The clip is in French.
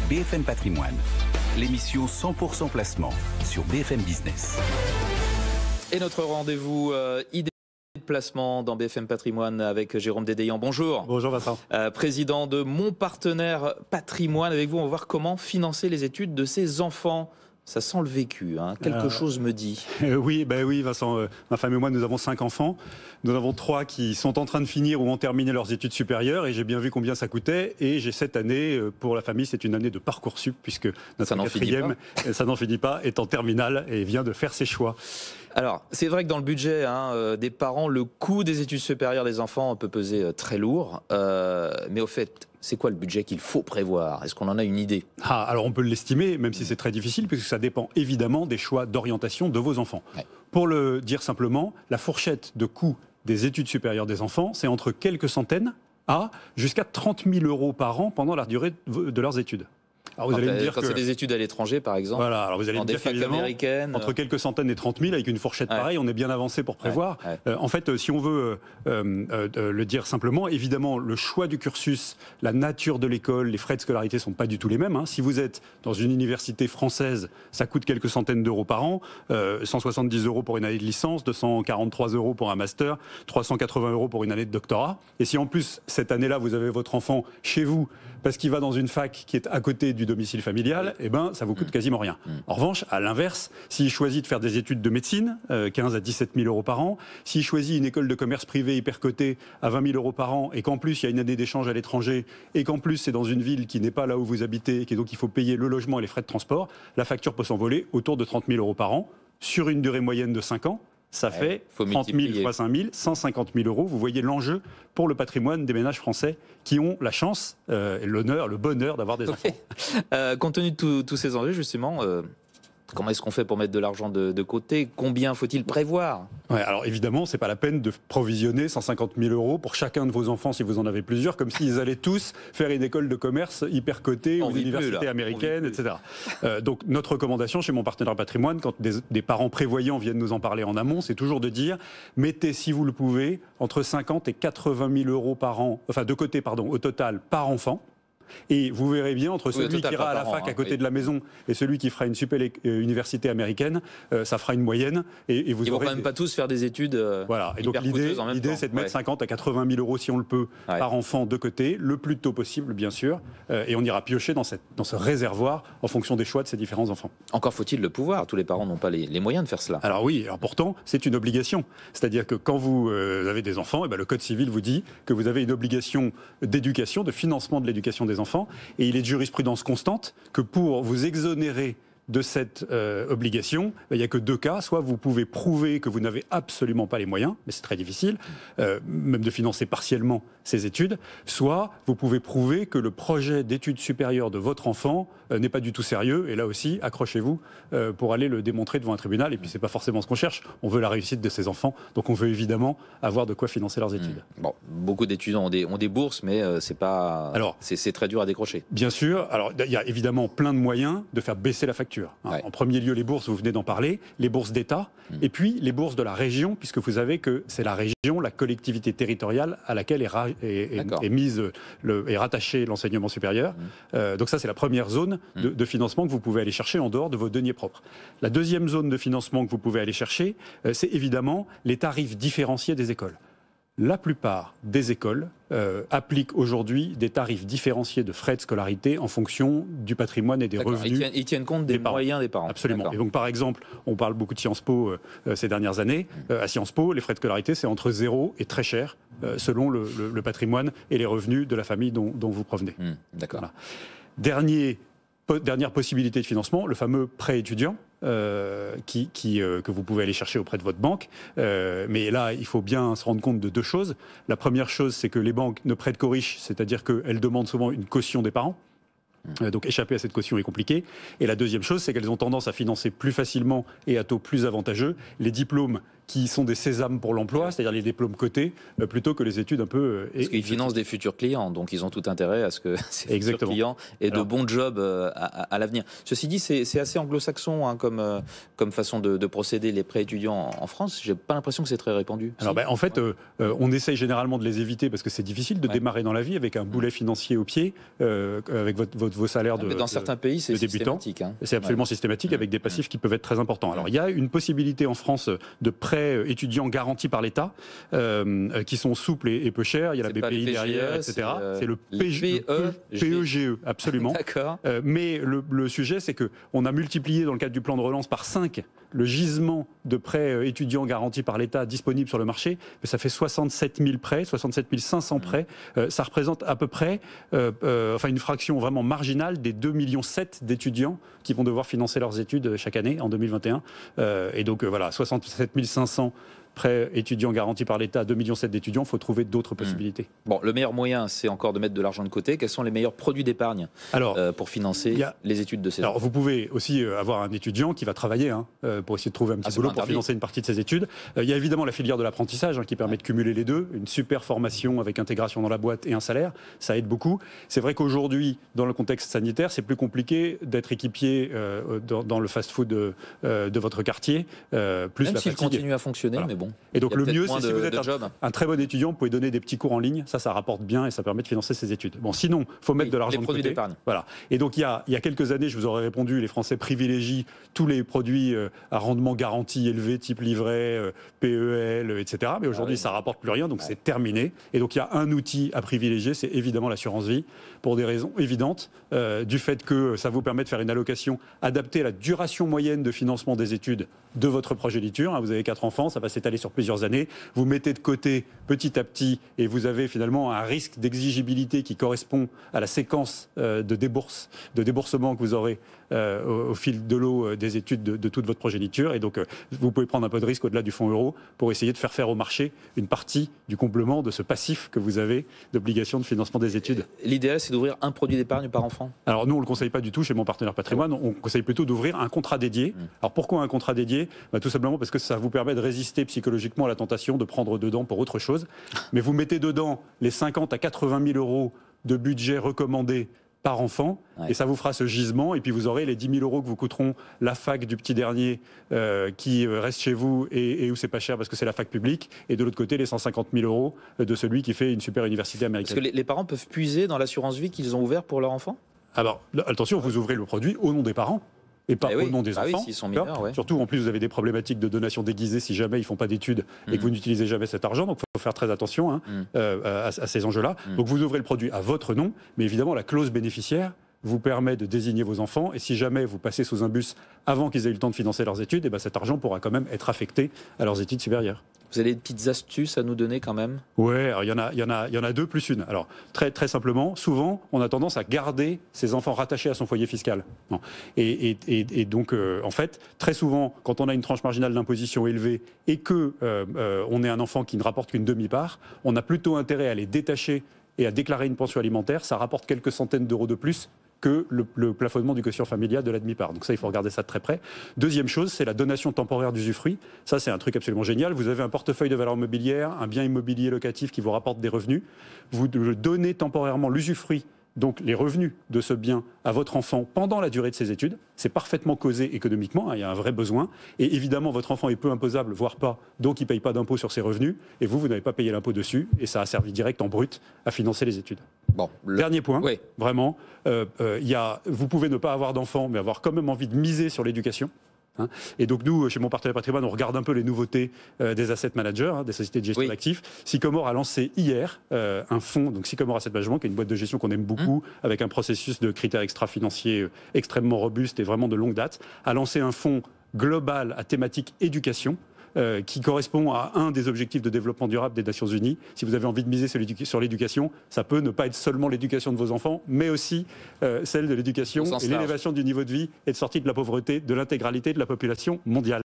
BFM Patrimoine, l'émission 100% placement sur BFM Business. Et notre rendez-vous idée de placement dans BFM Patrimoine avec Jérôme Dédéian. Bonjour. Bonjour Vincent. Président de Mon Partenaire Patrimoine. Avec vous, on va voir comment financer les études de ses enfants. Ça sent le vécu, hein. Quelque chose me dit. Oui, Vincent, ma femme et moi, nous avons 5 enfants. Nous en avons 3 qui sont en train de finir ou ont terminé leurs études supérieures et j'ai bien vu combien ça coûtait. Et j'ai cette année, pour la famille, c'est une année de Parcoursup puisque notre quatrième, ça n'en finit pas, est en terminale et vient de faire ses choix. Alors, c'est vrai que dans le budget des parents, le coût des études supérieures des enfants peut peser très lourd. Mais au fait, c'est quoi le budget qu'il faut prévoir? Est-ce qu'on en a une idée? Alors on peut l'estimer, même si c'est très difficile, puisque ça dépend évidemment des choix d'orientation de vos enfants. Ouais. Pour le dire simplement, la fourchette de coût des études supérieures des enfants, c'est entre quelques centaines à jusqu'à 30 000 euros par an pendant la durée de leurs études. Alors vous allez me dire quand c'est des études à l'étranger, par exemple, voilà, alors vous allez me dire qu'évidemment, entre quelques centaines et 30 000, avec une fourchette pareille, on est bien avancé pour prévoir. En fait, si on veut le dire simplement, évidemment, le choix du cursus, la nature de l'école, les frais de scolarité ne sont pas du tout les mêmes. Si vous êtes dans une université française, ça coûte quelques centaines d'euros par an, 170 euros pour une année de licence, 243 euros pour un master, 380 euros pour une année de doctorat. Et si en plus, cette année-là, vous avez votre enfant chez vous, parce qu'il va dans une fac qui est à côté du domicile familial, eh ben, ça vous coûte quasiment rien. En revanche, à l'inverse, s'il choisit de faire des études de médecine, 15 à 17 000 euros par an, s'il choisit une école de commerce privée hyper cotée à 20 000 euros par an, et qu'en plus il y a une année d'échange à l'étranger, et qu'en plus c'est dans une ville qui n'est pas là où vous habitez, et donc il faut payer le logement et les frais de transport, la facture peut s'envoler autour de 30 000 euros par an, sur une durée moyenne de 5 ans. Ça fait 30 000 fois 5 000, 150 000 euros. Vous voyez l'enjeu pour le patrimoine des ménages français qui ont la chance, l'honneur, le bonheur d'avoir des enfants. Compte tenu de tous ces enjeux, justement, comment est-ce qu'on fait pour mettre de l'argent de côté? Combien faut-il prévoir? Alors évidemment, c'est pas la peine de provisionner 150 000 euros pour chacun de vos enfants si vous en avez plusieurs, comme s'ils allaient tous faire une école de commerce hyper cotée ou une université américaine, etc. Donc notre recommandation chez Mon Partenaire Patrimoine, quand des parents prévoyants viennent nous en parler en amont, c'est toujours de dire mettez, si vous le pouvez, entre 50 et 80 000 euros par an, enfin de côté, pardon, au total par enfant. Et vous verrez bien, entre celui qui ira à la fac à côté de la maison et celui qui fera une super université américaine, ça fera une moyenne. Et vous Ils ne vont quand même pas tous faire des études voilà. Et donc l'idée, c'est de mettre 50 à 80 000 euros, si on le peut, par enfant de côté, le plus tôt possible, bien sûr. Et on ira piocher dans ce réservoir en fonction des choix de ces différents enfants. Encore faut-il le pouvoir. Tous les parents n'ont pas les moyens de faire cela. Alors oui, alors pourtant, c'est une obligation. C'est-à-dire que quand vous avez des enfants, le Code civil vous dit que vous avez une obligation d'éducation, de financement de l'éducation des enfants. Et il est de jurisprudence constante que pour vous exonérer de cette obligation, il n'y a que 2 cas. Soit vous pouvez prouver que vous n'avez absolument pas les moyens, mais c'est très difficile, même de financer partiellement ces études, soit vous pouvez prouver que le projet d'études supérieures de votre enfant n'est pas du tout sérieux, et là aussi, accrochez-vous pour aller le démontrer devant un tribunal, et puis c'est pas forcément ce qu'on cherche, on veut la réussite de ses enfants, donc on veut évidemment avoir de quoi financer leurs études. Bon, beaucoup d'étudiants ont des bourses, mais c'est pas... Alors, c'est très dur à décrocher. Bien sûr, alors il y a évidemment plein de moyens de faire baisser la facture. En premier lieu, les bourses, vous venez d'en parler, les bourses d'État, et puis les bourses de la région, puisque vous savez que c'est la région, la collectivité territoriale à laquelle est mise est rattaché l'enseignement supérieur. Donc ça, c'est la première zone de financement que vous pouvez aller chercher en dehors de vos deniers propres. La deuxième zone de financement que vous pouvez aller chercher, c'est évidemment les tarifs différenciés des écoles. La plupart des écoles appliquent aujourd'hui des tarifs différenciés de frais de scolarité en fonction du patrimoine et des revenus. Ils tiennent compte des moyens des parents. Absolument. Et donc, par exemple, on parle beaucoup de Sciences Po ces dernières années. À Sciences Po, les frais de scolarité, c'est entre 0 et très cher, selon le patrimoine et les revenus de la famille dont vous provenez. D'accord. Voilà. Dernière possibilité de financement, le fameux prêt étudiant. Que vous pouvez aller chercher auprès de votre banque. Mais là, il faut bien se rendre compte de 2 choses. La première chose, c'est que les banques ne prêtent qu'aux riches, c'est-à-dire qu'elles demandent souvent une caution des parents. Donc échapper à cette caution est compliqué. Et la deuxième chose, c'est qu'elles ont tendance à financer plus facilement et à taux plus avantageux les diplômes qui sont des sésames pour l'emploi, c'est-à-dire les diplômes cotés, plutôt que les études un peu... Parce qu'ils financent des futurs clients, donc ils ont tout intérêt à ce que ces futurs clients aient de bons jobs à l'avenir. Ceci dit, c'est assez anglo-saxon hein, comme façon de procéder, les prêts étudiants en France. J'ai pas l'impression que c'est très répandu. Alors, en fait, on essaye généralement de les éviter parce que c'est difficile de démarrer dans la vie avec un boulet financier au pied, avec vos salaires de dans certains pays, c'est systématique. Hein. C'est absolument systématique avec des passifs qui peuvent être très importants. Alors, il y a une possibilité en France de prêts étudiants garantis par l'État, qui sont souples et peu chers. Il y a la BPI derrière, etc. C'est le PEGE, absolument. D'accord. Mais le sujet, c'est qu'on a multiplié dans le cadre du plan de relance par 5 le gisement de prêts étudiants garantis par l'État disponibles sur le marché. Mais ça fait 67 000 prêts, 67 500 prêts. Ça représente à peu près une fraction vraiment marginale des 2,7 millions d'étudiants qui vont devoir financer leurs études chaque année en 2021. Et donc voilà, 67 500 prêts étudiants garantis par l'État, 2,7 millions d'étudiants, il faut trouver d'autres possibilités. Bon, le meilleur moyen, c'est encore de mettre de l'argent de côté. Quels sont les meilleurs produits d'épargne pour financer les études de ces enfants ? Alors, vous pouvez aussi avoir un étudiant qui va travailler pour essayer de trouver un petit boulot pour financer une partie de ses études. Il y a évidemment la filière de l'apprentissage qui permet de cumuler les deux. Une super formation avec intégration dans la boîte et un salaire, ça aide beaucoup. C'est vrai qu'aujourd'hui, dans le contexte sanitaire, c'est plus compliqué d'être équipier dans le fast-food de votre quartier. Plus même la s'il fatigue. Continue à fonctionner, mais bon. Et donc le mieux, c'est si vous êtes un très bon étudiant, vous pouvez donner des petits cours en ligne, ça rapporte bien et ça permet de financer ses études. Bon, sinon, il faut mettre de l'argent de côté. D'épargne. Voilà. Et donc il y a quelques années, je vous aurais répondu, les Français privilégient tous les produits à rendement garanti élevé, type livret, PEL, etc. Mais aujourd'hui, ça rapporte plus rien, donc c'est terminé. Et donc il y a un outil à privilégier, c'est évidemment l'assurance vie, pour des raisons évidentes, du fait que ça vous permet de faire une allocation adaptée à la duration moyenne de financement des études de votre progéniture. Vous avez 4 enfants, ça va s'étaler sur plusieurs années. Vous mettez de côté petit à petit et vous avez finalement un risque d'exigibilité qui correspond à la séquence de déboursement que vous aurez au fil de l'eau des études de toute votre progéniture. Et donc, vous pouvez prendre un peu de risque au-delà du fonds euro pour essayer de faire au marché une partie du complément de ce passif que vous avez d'obligation de financement des études. L'idéal, c'est d'ouvrir un produit d'épargne par enfant ? Alors, nous, on ne le conseille pas du tout chez mon partenaire patrimoine. On conseille plutôt d'ouvrir un contrat dédié. Alors, pourquoi un contrat dédié ? Tout simplement parce que ça vous permet de résister psychologiquement à la tentation de prendre dedans pour autre chose. Mais vous mettez dedans les 50 à 80 000 euros de budget recommandé par enfant, et ça vous fera ce gisement, et puis vous aurez les 10 000 euros que vous coûteront la fac du petit dernier qui reste chez vous et où c'est pas cher parce que c'est la fac publique, et de l'autre côté les 150 000 euros de celui qui fait une super université américaine. Est-ce que les parents peuvent puiser dans l'assurance vie qu'ils ont ouvert pour leur enfant ? Alors, attention, vous ouvrez le produit au nom des parents. Et pas au nom des enfants. S'ils sont mineurs, Surtout, en plus, vous avez des problématiques de donation déguisée si jamais ils ne font pas d'études et que vous n'utilisez jamais cet argent. Donc, il faut faire très attention à ces enjeux-là. Donc, vous ouvrez le produit à votre nom, mais évidemment, la clause bénéficiaire vous permet de désigner vos enfants. Et si jamais vous passez sous un bus avant qu'ils aient eu le temps de financer leurs études, cet argent pourra quand même être affecté à leurs études supérieures. Vous avez des petites astuces à nous donner quand même ? Oui, il y en a 2 plus 1. Alors, très, très simplement, souvent, on a tendance à garder ses enfants rattachés à son foyer fiscal. Et donc, en fait, très souvent, quand on a une tranche marginale d'imposition élevée et qu'on est un enfant qui ne rapporte qu'une demi-part, on a plutôt intérêt à les détacher et à déclarer une pension alimentaire. Ça rapporte quelques centaines d'euros de plus que le plafonnement du quotient familial de la demi-part. Donc ça, il faut regarder ça de très près. Deuxième chose, c'est la donation temporaire d'usufruit. Ça, c'est un truc absolument génial. Vous avez un portefeuille de valeurs mobilières, un bien immobilier locatif qui vous rapporte des revenus. Vous donnez temporairement l'usufruit, donc les revenus de ce bien, à votre enfant pendant la durée de ses études. C'est parfaitement causé économiquement, il y a un vrai besoin. Et évidemment, votre enfant est peu imposable, voire pas, donc il ne paye pas d'impôt sur ses revenus. Et vous n'avez pas payé l'impôt dessus. Et ça a servi direct en brut à financer les études. Bon, Dernier point, vraiment, vous pouvez ne pas avoir d'enfant, mais avoir quand même envie de miser sur l'éducation. Et donc nous, chez mon partenaire patrimoine, on regarde un peu les nouveautés des asset managers, des sociétés de gestion d'actifs. Sycomore a lancé hier un fonds, donc Sycomore Asset Management, qui est une boîte de gestion qu'on aime beaucoup, avec un processus de critères extra-financiers extrêmement robuste et vraiment de longue date, a lancé un fonds global à thématique éducation, qui correspond à un des objectifs de développement durable des Nations Unies. Si vous avez envie de miser sur l'éducation, ça peut ne pas être seulement l'éducation de vos enfants, mais aussi celle de l'éducation et l'élévation du niveau de vie et de sortie de la pauvreté de l'intégralité de la population mondiale.